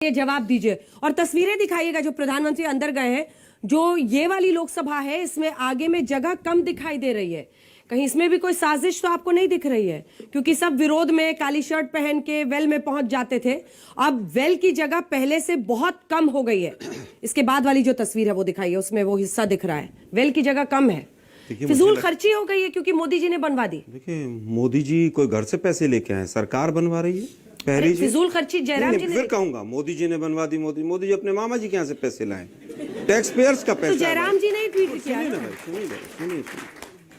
ये जवाब दीजिए और तस्वीरें दिखाइएगा जो प्रधानमंत्री अंदर गए हैं। जो ये वाली लोकसभा है इसमें आगे में जगह कम दिखाई दे रही है, कहीं इसमें भी कोई साजिश तो आपको नहीं दिख रही है? क्योंकि सब विरोध में काली शर्ट पहन के वेल में पहुंच जाते थे, अब वेल की जगह पहले से बहुत कम हो गई है। इसके बाद वाली जो तस्वीर है वो दिखाइए, उसमें वो हिस्सा दिख रहा है, वेल की जगह कम है, फिजूल खर्ची हो गई है क्योंकि मोदी जी ने बनवा दी। देखिए मोदी जी कोई घर से पैसे लेके आए, सरकार बनवा रही है। पहली फिजूल खर्ची जयराम जी ने, फिर कहूंगा मोदी जी ने बनवा दी। मोदी जी अपने मामा जी के यहाँ से पैसे लाए, टैक्स पेयर्स का पैसा। तो जयराम जी ने ट्वीट किया। सुनिए,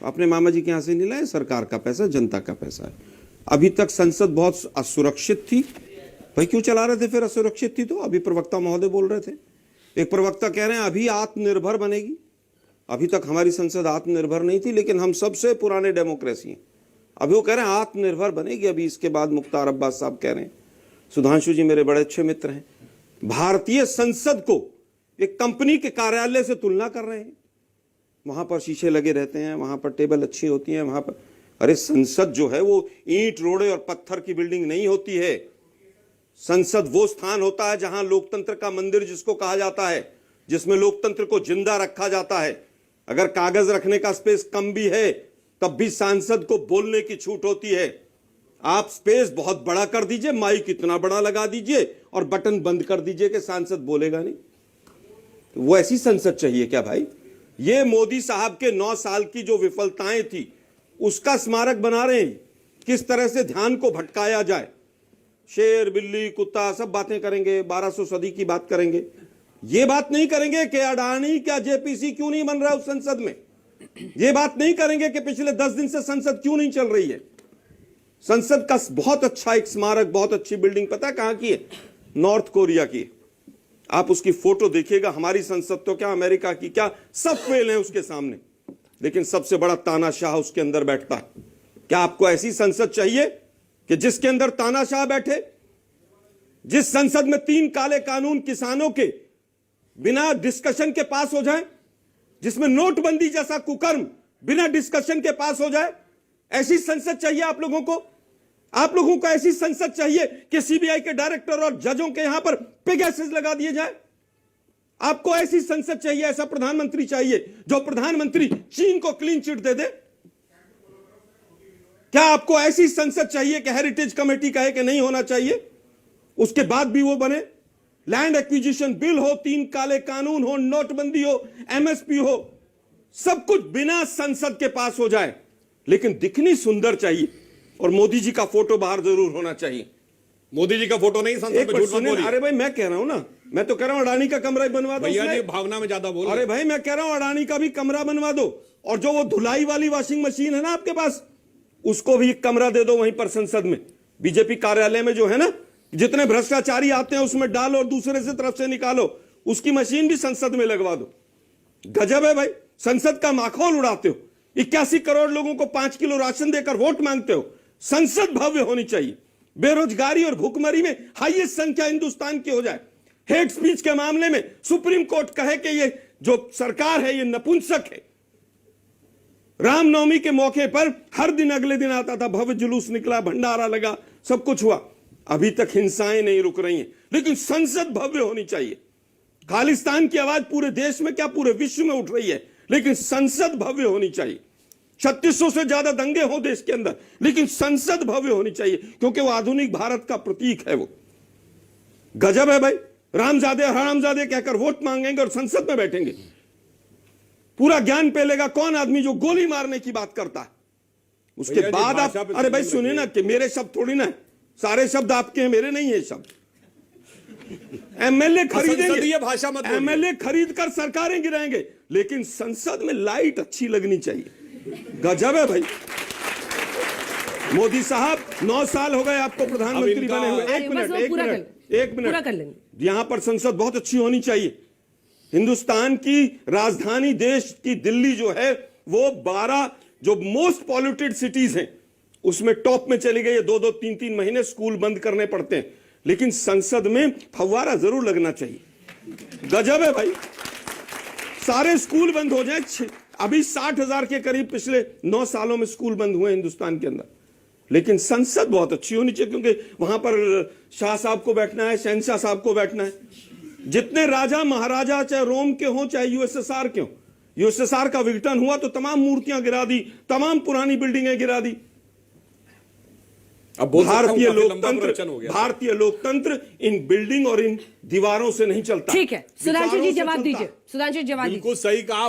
अपने मामा जी के यहाँ से नहीं लाए, सरकार का पैसा, जनता का पैसा है। अभी तक संसद बहुत असुरक्षित थी, भाई क्यों चला रहे थे फिर? असुरक्षित थी तो अभी प्रवक्ता महोदय बोल रहे थे, एक प्रवक्ता कह रहे हैं अभी आत्मनिर्भर बनेगी। अभी तक हमारी संसद आत्मनिर्भर नहीं थी, लेकिन हम सबसे पुराने डेमोक्रेसी हैं। अभी वो कह रहे हैं आत्मनिर्भर बनेगी। अभी इसके बाद मुख्तार अब्बास साहब कह रहे हैं, सुधांशु जी मेरे बड़े अच्छे मित्र हैं, भारतीय संसद को एक कंपनी के कार्यालय से तुलना कर रहे हैं। वहां पर शीशे लगे रहते हैं, वहां पर टेबल अच्छी होती है, वहां पर, अरे संसद जो है वो ईंट रोड़े और पत्थर की बिल्डिंग नहीं होती है। संसद वो स्थान होता है जहां लोकतंत्र का मंदिर जिसको कहा जाता है, जिसमें लोकतंत्र को जिंदा रखा जाता है। अगर कागज रखने का स्पेस कम भी है तब भी सांसद को बोलने की छूट होती है। आप स्पेस बहुत बड़ा कर दीजिए, माइक इतना बड़ा लगा दीजिए और बटन बंद कर दीजिए कि सांसद बोलेगा नहीं। वो ऐसी संसद चाहिए क्या भाई? ये मोदी साहब के 9 साल की जो विफलताएं थी उसका स्मारक बना रहे हैं, किस तरह से ध्यान को भटकाया जाए। शेर बिल्ली कुत्ता सब बातें करेंगे, 1200 सदी की बात करेंगे, ये बात नहीं करेंगे कि अडानी क्या जेपीसी क्यों नहीं बन रहा है उस संसद में। ये बात नहीं करेंगे कि पिछले 10 दिन से संसद क्यों नहीं चल रही है। संसद का बहुत अच्छा एक स्मारक, बहुत अच्छी बिल्डिंग, पता है कहां की है? नॉर्थ कोरिया की। आप उसकी फोटो देखिएगा। हमारी संसद तो क्या, अमेरिका की क्या, सब फेल है उसके सामने, लेकिन सबसे बड़ा तानाशाह उसके अंदर बैठता है। क्या आपको ऐसी संसद चाहिए कि जिसके अंदर तानाशाह बैठे? जिस संसद में 3 काले कानून किसानों के बिना डिस्कशन के पास हो जाए, जिसमें नोटबंदी जैसा कुकर्म बिना डिस्कशन के पास हो जाए, ऐसी संसद चाहिए आप लोगों को? आप लोगों को ऐसी संसद चाहिए कि सीबीआई के डायरेक्टर और जजों के यहां पर पेगासस लगा दिए जाए? आपको ऐसी संसद चाहिए, ऐसा प्रधानमंत्री चाहिए जो प्रधानमंत्री चीन को क्लीन चिट दे दे? क्या आपको ऐसी संसद चाहिए कि हेरिटेज कमेटी कहे कि नहीं होना चाहिए, उसके बाद भी वो बने? लैंड एक्विजिशन बिल हो, 3 काले कानून हो, नोटबंदी हो, एमएसपी हो, सब कुछ बिना संसद के पास हो जाए, लेकिन दिखनी सुंदर चाहिए। और मोदी जी का फोटो बाहर जरूर होना चाहिए। मोदी जी का फोटो नहीं संसद में, झूठ मत बोलिए। अरे भाई मैं कह रहा हूं ना, मैं तो कह रहा हूं अडानी का कमरा बनवा दो। भैया जी भावना में ज्यादा बोल रहे हैं। अरे भाई मैं कह रहा हूं अडानी का भी कमरा बनवा दो, और जो वो धुलाई वाली वॉशिंग मशीन है ना आपके पास, उसको भी एक कमरा दे दो वहीं पर संसद में। बीजेपी कार्यालय में जो है ना, जितने भ्रष्टाचारी आते हैं उसमें डालो और दूसरे से तरफ से निकालो, उसकी मशीन भी संसद में लगवा दो। गजब है भाई, संसद का माखौल उड़ाते हो। 81 करोड़ लोगों को 5 किलो राशन देकर वोट मांगते हो। संसद भव्य होनी चाहिए। बेरोजगारी और भूखमरी में हाईएस्ट संख्या हिंदुस्तान की हो जाए। हेट स्पीच के मामले में सुप्रीम कोर्ट कहे कि ये जो सरकार है ये नपुंसक है। रामनवमी के मौके पर हर दिन अगले दिन आता था, भव्य जुलूस निकला, भंडारा लगा, सब कुछ हुआ। अभी तक हिंसाएं नहीं रुक रही हैं, लेकिन संसद भव्य होनी चाहिए। खालिस्तान की आवाज पूरे देश में क्या पूरे विश्व में उठ रही है, लेकिन संसद भव्य होनी चाहिए। 3600 से ज्यादा दंगे हो देश के अंदर, लेकिन संसद भव्य होनी चाहिए, क्योंकि वो आधुनिक भारत का प्रतीक है। वो गजब है भाई, रामजादे हरामजादे कहकर वोट मांगेंगे और संसद में बैठेंगे। पूरा ज्ञान पेलेगा कौन आदमी जो गोली मारने की बात करता है। उसके बाद आप, अरे भाई सुनिए ना, कि मेरे शब्द थोड़ी ना है, सारे शब्द आपके हैं, मेरे नहीं है शब्द। एमएलए खरीदेंगे, भाषा मत, एमएलए खरीद कर सरकारें गिराएंगे, लेकिन संसद में लाइट अच्छी लगनी चाहिए। गजब है भाई। मोदी साहब 9 साल हो गए आपको प्रधानमंत्री बने हुए। एक मिनट, यहां पर संसद बहुत अच्छी होनी चाहिए। हिंदुस्तान की राजधानी देश की दिल्ली जो है वो 12 जो मोस्ट पॉल्यूटेड सिटीज हैं उसमें टॉप में चली गई है। 2-2, 3-3 महीने स्कूल बंद करने पड़ते हैं, लेकिन संसद में फव्वारा जरूर लगना चाहिए। गजब है भाई, सारे स्कूल बंद हो जाए। अभी 60,000 के करीब पिछले 9 सालों में स्कूल बंद हुए हिंदुस्तान के अंदर, लेकिन संसद बहुत अच्छी होनी चाहिए, क्योंकि वहां पर शाह साहब को बैठना है, शहनशाह साहब को बैठना है। जितने राजा महाराजा चाहे रोम के हों चाहे यूएसएसआर के हों, यूएसएसआर का विघटन हुआ तो तमाम मूर्तियां गिरा दी, तमाम पुरानी बिल्डिंगें गिरा दी। अब बोल सकता हूं, काफी लंबा प्रवचन हो गया। भारतीय लोकतंत्र इन बिल्डिंग और इन दीवारों से नहीं चलता। ठीक है, सुधांशु जी विचारों से जवाब चलता। दीजिए, सुधांशु जी जवाब दीजिए। बिल्कुल सही कहा।